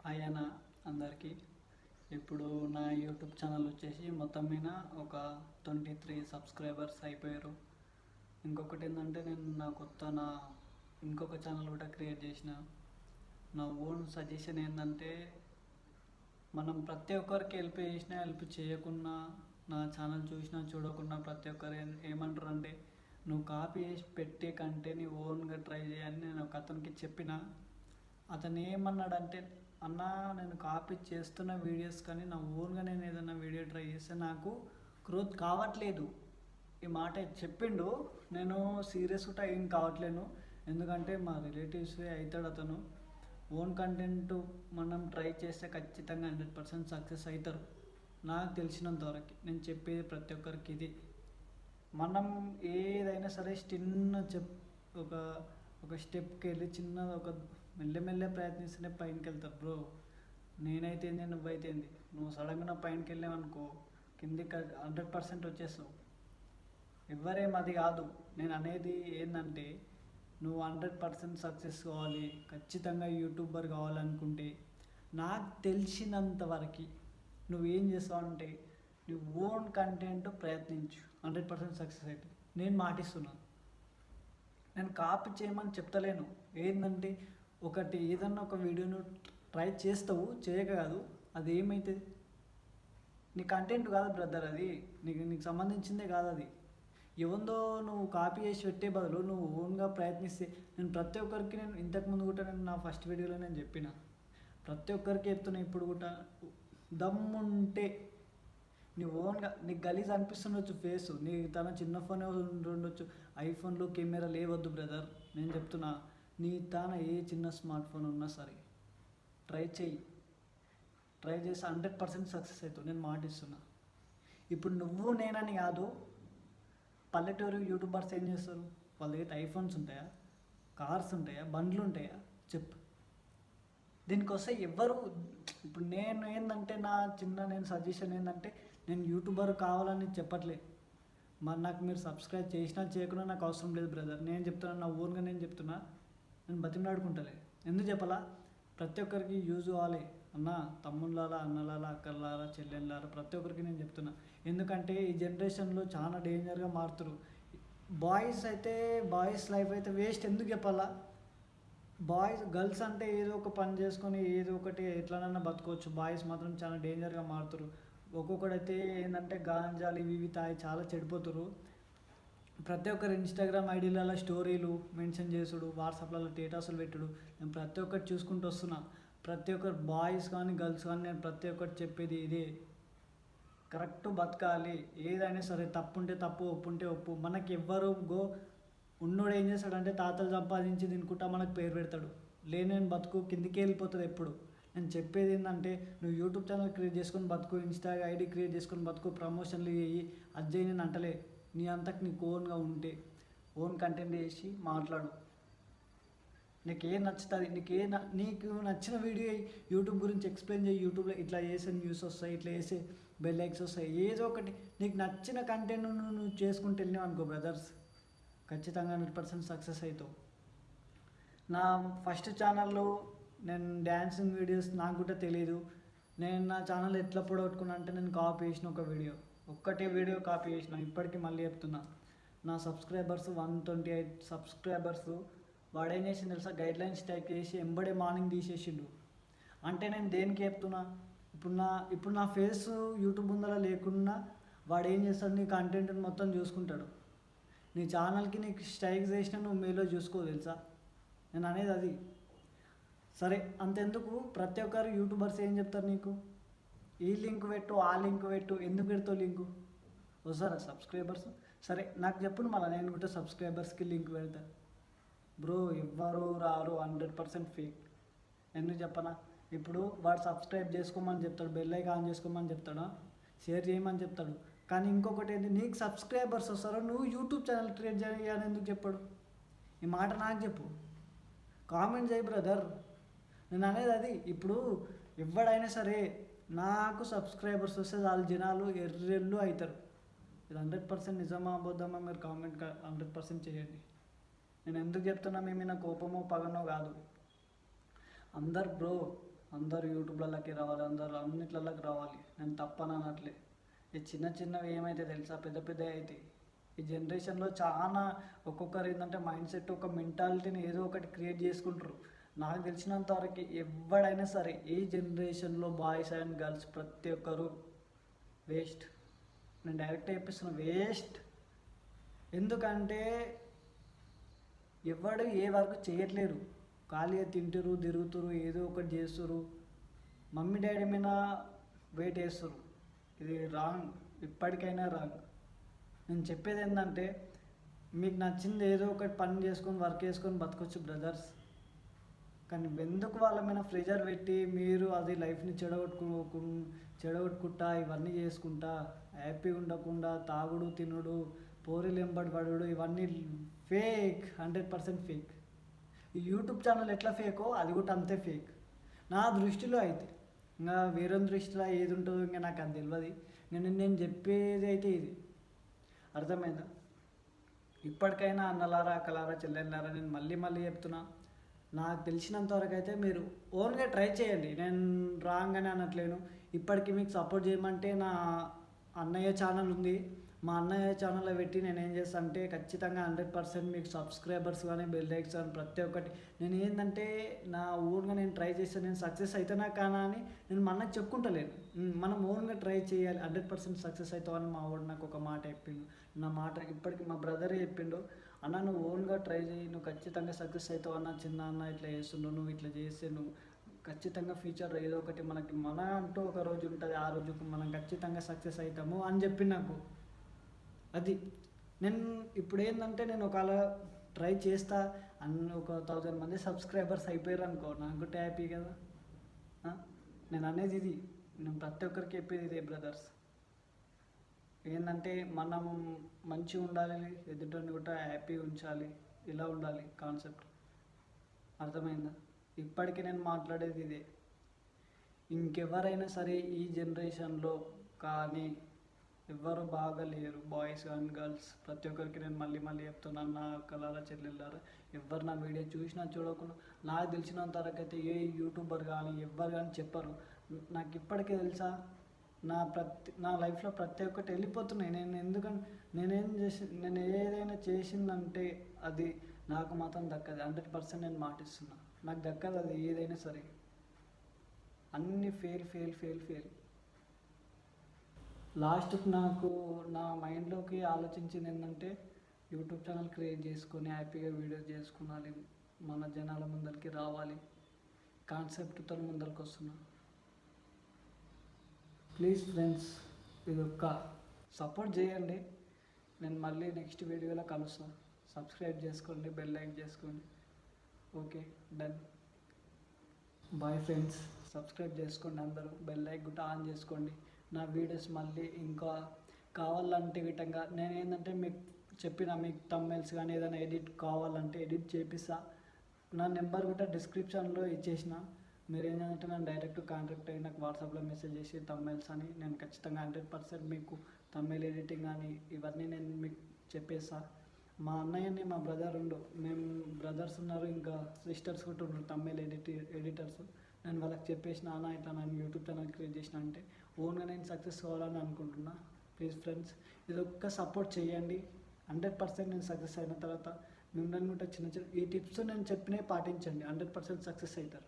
ఆయన అందరికీ ఇప్పుడు నా యూట్యూబ్ ఛానల్ వచ్చేసి మొత్తం మీద ఒక 23 సబ్స్క్రైబర్స్ అయిపోయారు. ఇంకొకటి ఏంటంటే నేను నా ఇంకొక ఛానల్ కూడా క్రియేట్ చేసిన. నా ఓన్ సజెషన్ ఏంటంటే మనం ప్రతి ఒక్కరికి హెల్ప్ చేసినా హెల్ప్ చేయకున్నా నా ఛానల్ చూసినా చూడకున్నా ప్రతి ఒక్కరు ఏమంటారు అంటే నువ్వు కాపీ చేసి పెట్టే కంటే నీ ఓన్గా ట్రై చేయని నేను ఒక అతనికి చెప్పిన. అతను ఏమన్నాడంటే అన్నా నేను కాపీ చేస్తున్న వీడియోస్ కానీ నా ఓన్గా నేను ఏదైనా వీడియో ట్రై చేస్తే నాకు గ్రోత్ కావట్లేదు. ఈ మాట చెప్పిండు. నేను సీరియస్ కూడా ఏం కావట్లేను, ఎందుకంటే మా రిలేటివ్సే అవుతాడు అతను. ఓన్ కంటెంట్ మనం ట్రై చేస్తే ఖచ్చితంగా 100% సక్సెస్ అవుతారు. నాకు తెలిసినంత వరకు నేను చెప్పేది ప్రతి ఒక్కరికి ఇది. మనం ఏదైనా సరే ఒక ఒక స్టెప్కి వెళ్ళి చిన్నది ఒక మెల్లమెల్లే ప్రయత్నిస్తేనే పైనకి వెళ్తారు బ్రో. నేనైతే ఏంది నువ్వైతే ఏంది, నువ్వు సడన్గా పైనకి వెళ్ళావనుకో కిందికి 100% వచ్చేస్తావు. ఎవరేం అది కాదు. నేను అనేది ఏంటంటే నువ్వు 100% సక్సెస్ కావాలి, ఖచ్చితంగా యూట్యూబర్ కావాలనుకుంటే నాకు తెలిసినంత వరకు నువ్వేం చేస్తావు అంటే నువ్వు ఓన్ కంటెంట్ ప్రయత్నించు, 100% సక్సెస్ అయితే నేను మాటిస్తున్నాను. నేను కాపీ చేయమని చెప్తలేను. ఏంటంటే ఒకటి ఏదన్నా ఒక వీడియోను ట్రై చేస్తావు, చేయక కాదు. అది ఏమవుతుంది, నీ కంటెంట్ కాదు బ్రదర్, అది నీకు సంబంధించిందే కాదు. అది ఏముందో నువ్వు కాపీ చేసి పెట్టే బదులు నువ్వు ఓన్గా ప్రయత్నిస్తే, నేను ప్రతి ఒక్కరికి నేను ఇంతకుముందు కూడా నేను నా ఫస్ట్ వీడియోలో నేను చెప్పిన, ప్రతి ఒక్కరికి చెప్తున్నా ఇప్పుడు కూడా, దమ్ముంటే నీ ఓన్గా నీకు గలీజ్ అనిపిస్తుండొచ్చు ఫేసు, నీ తన చిన్న ఫోన్ ఉండొచ్చు, ఐఫోన్లో కెమెరా లేవద్దు బ్రదర్. నేను చెప్తున్నా నీ తాన ఏ చిన్న స్మార్ట్ ఫోన్ ఉన్నా సరే ట్రై చేసి 100% సక్సెస్ అవుతావు, నేను మాటిస్తున్నా. ఇప్పుడు నువ్వు నేనని కాదు, పల్లెటూరు యూట్యూబర్స్ ఏం చేస్తారు, వాళ్ళ దగ్గర ఐఫోన్స్ ఉంటాయా, కార్స్ ఉంటాయా, బండ్లు ఉంటాయా చెప్పు. దీనికోసం ఎవ్వరు, ఇప్పుడు నేను ఏంటంటే నేను సజెషన్ ఏంటంటే నేను యూట్యూబర్ కావాలని చెప్పట్లే. మరి నాకు మీరు సబ్స్క్రైబ్ చేసినా చేయకున్నా నాకు అవసరం లేదు బ్రదర్. నేను చెప్తున్నా, నా ఓన్గా నేను చెప్తున్నా, నేను బతిమలాడుకుంటలే. ఎందుకు చెప్పాలా, ప్రతి ఒక్కరికి యూజ్ కావాలి అన్న, తమ్ముళ్ళారా, అన్నలారా, అక్కలారా, చెల్లెళ్ళారా, ప్రతి ఒక్కరికి నేను చెప్తున్నా. ఎందుకంటే ఈ జనరేషన్లో చాలా డేంజర్గా మారుతారు. బాయ్స్ లైఫ్ అయితే వేస్ట్. ఎందుకు చెప్పాలా, గర్ల్స్ అంటే ఏదో ఒక పని చేసుకొని ఏదో ఒకటి ఎట్లనన్నా బతకవచ్చు. బాయ్స్ మాత్రం చాలా డేంజర్గా మారుతారు. ఒక్కొక్కడైతే ఏంటంటే గాంజాలు ఇవి తాగి చాలా చెడిపోతారు. ప్రతి ఒక్కరు ఇన్స్టాగ్రామ్ ఐడీలలో స్టోరీలు మెన్షన్ చేసుడు, వాట్సాప్లలో స్టేటస్లు పెట్టుడు, నేను ప్రతి ఒక్కటి చూసుకుంటూ వస్తున్నా. ప్రతి ఒక్కరు బాయ్స్ కానీ గర్ల్స్ కానీ నేను ప్రతి ఒక్కటి చెప్పేది ఇదే, కరెక్ట్ బతకాలి. ఏదైనా సరే తప్పు ఉంటే తప్పు, ఒప్పు ఉంటే ఒప్పు. మనకి ఎవ్వరు ఉన్నోడు ఏం చేస్తాడంటే తాతలు సంపాదించి తినుకుంటా మనకు పేరు పెడతాడు. లేని బతుకు కిందికి వెళ్ళిపోతుంది ఎప్పుడు. నేను చెప్పేది ఏంటంటే నువ్వు యూట్యూబ్ ఛానల్ క్రియేట్ చేసుకొని బతుకు, ఇన్స్టా ఐడి క్రియేట్ చేసుకొని బతుకు, ప్రమోషన్లు చేయి, అది చేయి. నేను అంటలే, నీ అంతకు నీకు ఓన్గా ఉంటే ఓన్ కంటెంట్ చేసి మాట్లాడు. నీకేం నచ్చుతుంది, నీకు నచ్చిన వీడియో యూట్యూబ్ గురించి ఎక్స్ప్లెయిన్ చేయి. యూట్యూబ్లో ఇట్లా చేసే న్యూస్ వస్తాయి, ఇట్లా చేసే బెల్ ఐకాన్స్ వస్తాయి. ఏదో ఒకటి నీకు నచ్చిన కంటెంట్ నువ్వు చేసుకుంటూ వెళ్ళినావు అనుకో బ్రదర్స్, ఖచ్చితంగా 100% సక్సెస్ అవుతావు. నా ఫస్ట్ ఛానల్లో నేను డ్యాన్సింగ్ వీడియోస్ నాకు కూడా తెలియదు. నేను నా ఛానల్ ఎట్లా పొడగొట్టుకున్నా అంటే నేను కాపీ చేసిన ఒక ఒక్కటే వీడియో కాపీ చేసిన. ఇప్పటికీ మళ్ళీ చెప్తున్నా, నా సబ్స్క్రైబర్స్ 128 సబ్స్క్రైబర్స్. వాడేం చేసింది తెలుసా, గైడ్లైన్స్ టైప్ చేసి ఎంబడే మార్నింగ్ తీసేసిండు. అంటే నేను దేనికి చెప్తున్నా, ఇప్పుడు నా ఫేస్ యూట్యూబ్ ముందర లేకున్నా వాడు ఏం చేస్తాడు, నీ కంటెంట్ మొత్తం చూసుకుంటాడు. నీ ఛానల్కి నీకు స్ట్రైక్ చేసినా నువ్వు మేలో చూసుకో తెలుసా. నేను అనేది అది. సరే అంతెందుకు, ప్రతి ఒక్కరు యూట్యూబర్స్ ఏం చెప్తారు నీకు, ఈ లింక్ పెట్టు, ఆ లింక్ పెట్టు. ఎందుకు పెడతావు లింకు, వస్తారా సబ్స్క్రైబర్స్? సరే నాకు చెప్పు మళ్ళీ, నేను కూడా సబ్స్క్రైబర్స్కి లింక్ పెడతా. బ్రో ఎవ్వరు రారు, 100% ఫేక్. ఎందుకు చెప్పనా, ఇప్పుడు వాడు సబ్స్క్రైబ్ చేసుకోమని చెప్తాడు, బెల్ ఐకాన్ ఆన్ చేసుకోమని చెప్తాడా, షేర్ చేయమని చెప్తాడు. కానీ ఇంకొకటి ఏంటి, నీకు సబ్స్క్రైబర్స్ వస్తారో నువ్వు యూట్యూబ్ ఛానల్ క్రియేట్ చేయాలని ఎందుకు చెప్పాడు? ఈ మాట నాకు చెప్పు, కామెంట్ చేయి బ్రదర్. నేను అనేది అది. ఇప్పుడు ఎవడైనా సరే నాకు సబ్స్క్రైబర్స్ వస్తే వాళ్ళు జనాలు ఎర్రెళ్ళు అవుతారు. ఇది 100% నిజమా అబద్ధమా మీరు కామెంట్ 100% చేయండి. నేను ఎందుకు చెప్తున్నా, మేము నా కోపమో పగనో కాదు. అందరు బ్రో అందరూ యూట్యూబ్లలోకి రావాలి, అందరూ అన్నిట్లలోకి రావాలి. నేను తప్పని అనట్లే. ఈ చిన్న చిన్నవి ఏమైతే తెలుసా, పెద్ద పెద్దవి అవుతాయి. ఈ జనరేషన్లో చాలా ఒక్కొక్కరు ఏంటంటే మైండ్ సెట్, ఒక మెంటాలిటీని ఏదో ఒకటి క్రియేట్ చేసుకుంటారు. నాకు తెలిసినంత వరకు ఎవడైనా సరే ఈ జనరేషన్లో బాయ్స్ అండ్ గర్ల్స్ ప్రతి ఒక్కరు వేస్ట్. నేను డైరెక్ట్ చెప్పిస్తున్నా, వేస్ట్. ఎందుకంటే ఎవడు ఏ వర్క్ చేయట్లేరు, ఖాళీగా తింటారు, తిరుగుతారు, ఏదో ఒకటి చేస్తారు, మమ్మీ డాడీ మీద వెయిట్ వేస్తారు. ఇది రాంగ్, ఇప్పటికైనా రాంగ్. నేను చెప్పేది ఏంటంటే, మీకు నచ్చింది ఏదో ఒకటి పని చేసుకొని వర్క్ చేసుకొని బతకొచ్చు బ్రదర్స్. కానీ ఎందుకు వాళ్ళ మీద ప్రెజర్ పెట్టి మీరు అది లైఫ్ని చెడగొట్టుకుంటా ఇవన్నీ చేసుకుంటా హ్యాపీగా ఉండకుండా తాగుడు తినుడు పోరీలు వెంబడి పడుడు, ఇవన్నీ ఫేక్, 100% ఫేక్. ఈ యూట్యూబ్ ఛానల్ ఎట్లా ఫేకో అది కూడా అంతే ఫేక్ నా దృష్టిలో అయితే. ఇంకా వేరే దృష్టిలో ఏది ఉంటుందో ఇంకా నాకు అది తెలియదు. నేను చెప్పేది అయితే ఇది, అర్థమైందా? ఇప్పటికైనా అన్నలారా అక్కలారా చెల్లెళ్ళారా నేను మళ్ళీ మళ్ళీ చెప్తున్నా, నాకు తెలిసినంతవరకు అయితే మీరు ఓన్గా ట్రై చేయండి. నేను రాంగ్ అని అనట్లేను. ఇప్పటికీ మీకు సపోర్ట్ చేయమంటే నా అన్నయ్య ఛానల్ ఉంది, మా అన్నయ్య ఛానల్లో పెట్టి నేను ఏం చేస్తాను అంటే ఖచ్చితంగా 100% మీకు సబ్స్క్రైబర్స్ కానీ బెల్ లైక్స్ కానీ ప్రతి ఒక్కటి నేను ఏంటంటే నా ఓన్గా నేను ట్రై చేస్తాను. నేను సక్సెస్ అవుతానా కానా అని నేను మా అన్నకి చెప్పుకుంటలేను. మనం ఓన్గా ట్రై చేయాలి, 100% సక్సెస్ అవుతావని మా వాడు నాకు ఒక మాట చెప్పిండు. నా మాట ఇప్పటికి మా బ్రదరే చెప్పిండు, అన్న నువ్వు ఓన్గా ట్రై చేయి, నువ్వు ఖచ్చితంగా సక్సెస్ అవుతావు అన్న. చిన్న అన్న ఇట్లా చేస్తుండు, నువ్వు ఇట్లా చేస్తే నువ్వు ఖచ్చితంగా ఫ్యూచర్ ఏదో ఒకటి మనకి మన అంటూ ఒక రోజు ఉంటుంది, ఆ రోజుకు మనం ఖచ్చితంగా సక్సెస్ అవుతాము అని చెప్పి నాకు అది. నేను ఇప్పుడు ఏంటంటే నేను ఒకవేళ ట్రై చేస్తా ఒక 1000 మంది సబ్స్క్రైబర్స్ అయిపోయారు అనుకో, నాకు కూడా హ్యాపీ కదా. నేను అనేది ఇది, నేను ప్రతి ఒక్కరికి చెప్పేది ఇదే బ్రదర్స్. ఏంటంటే మనం మంచిగా ఉండాలి, ఎదుటిని కూడా హ్యాపీగా ఉంచాలి, ఇలా ఉండాలి కాన్సెప్ట్. అర్థమైందా? ఇప్పటికీ నేను మాట్లాడేది ఇదే. ఇంకెవరైనా సరే ఈ జనరేషన్లో కానీ ఎవ్వరు బాగాలేరు, బాయ్స్ కానీ గర్ల్స్ ప్రతి ఒక్కరికి నేను మళ్ళీ మళ్ళీ చెప్తున్నాను, నా అక్కలారా చెల్లెళ్ళారా ఎవరు నా వీడియో చూసినా చూడకుండా నాకు తెలిసినంత వరకు అయితే ఏ యూట్యూబర్ కానీ ఎవ్వరు కానీ చెప్పరు. నాకు ఇప్పటికే తెలుసా, నా లైఫ్లో ప్రతి ఒక్కటి వెళ్ళిపోతున్నాయి. నేను ఎందుకంటే నేను ఏదైనా చేసిందంటే అది నాకు మాత్రం దక్కదు, 100% నేను మాటిస్తున్నా, నాకు దక్కదు అది ఏదైనా సరే. అన్నీ ఫెయిల్ ఫెయిల్ ఫెయిల్ ఫెయిల్. లాస్ట్కి నాకు నా మైండ్లోకి ఆలోచించింది ఏంటంటే యూట్యూబ్ ఛానల్ క్రియేట్ చేసుకొని హ్యాపీగా వీడియోస్ చేసుకున్నాలి, మన జనాల ముందరికి రావాలి కాన్సెప్ట్తో ముందరికి వస్తున్నా. ప్లీజ్ ఫ్రెండ్స్, ఇది ఒక్క సపోర్ట్ చేయండి. నేను మళ్ళీ నెక్స్ట్ వీడియోలో కలుస్తాను. సబ్స్క్రైబ్ చేసుకోండి, బెల్ లైక్ చేసుకోండి. Okay, done. Bye friends. Subscribe చేసుకోండి అందరూ, బెల్ లైక్ కూడా ఆన్ చేసుకోండి. నా వీడియోస్ మళ్ళీ ఇంకా కావాలంటే విధంగా నేను ఏంటంటే మీకు చెప్పిన మీకు థంబ్నెయిల్స్ కానీ ఏదైనా ఎడిట్ కావాలంటే ఎడిట్ చేపిస్తా. నా నెంబర్ కూడా డిస్క్రిప్షన్లో ఇచ్చేసిన. మీరు ఏంటంటే నన్ను డైరెక్ట్ కాంటాక్ట్ అయ్యి నాకు వాట్సాప్లో మెసేజ్ చేసి థంబ్నెయిల్స్ అని నేను ఖచ్చితంగా 100% మీకు థంబ్నెయిల్ ఎడిటింగ్ అని ఇవన్నీ నేను మీకు చెప్పేస్తా. మా అన్నయ్యని మా బ్రదర్ మేము బ్రదర్స్ ఉన్నారు, ఇంకా సిస్టర్స్ కూడా ఉన్నారు థంబ్నెయిల్ ఎడిటర్స్. నేను వాళ్ళకి చెప్పేసిన, అన్న ఇట్లా నేను యూట్యూబ్ ఛానల్ క్రియేట్ చేసిన అంటే ఓన్గా నేను సక్సెస్ కావాలని అనుకుంటున్నా. ప్లీజ్ ఫ్రెండ్స్, ఇది ఒక్క సపోర్ట్ చేయండి. 100% నేను సక్సెస్ అయిన తర్వాత మిమ్మల్ని కూడా చిన్న చిన్న ఈ టిప్స్ నేను చెప్పినవి పాటించండి, 100% సక్సెస్ అవుతారు.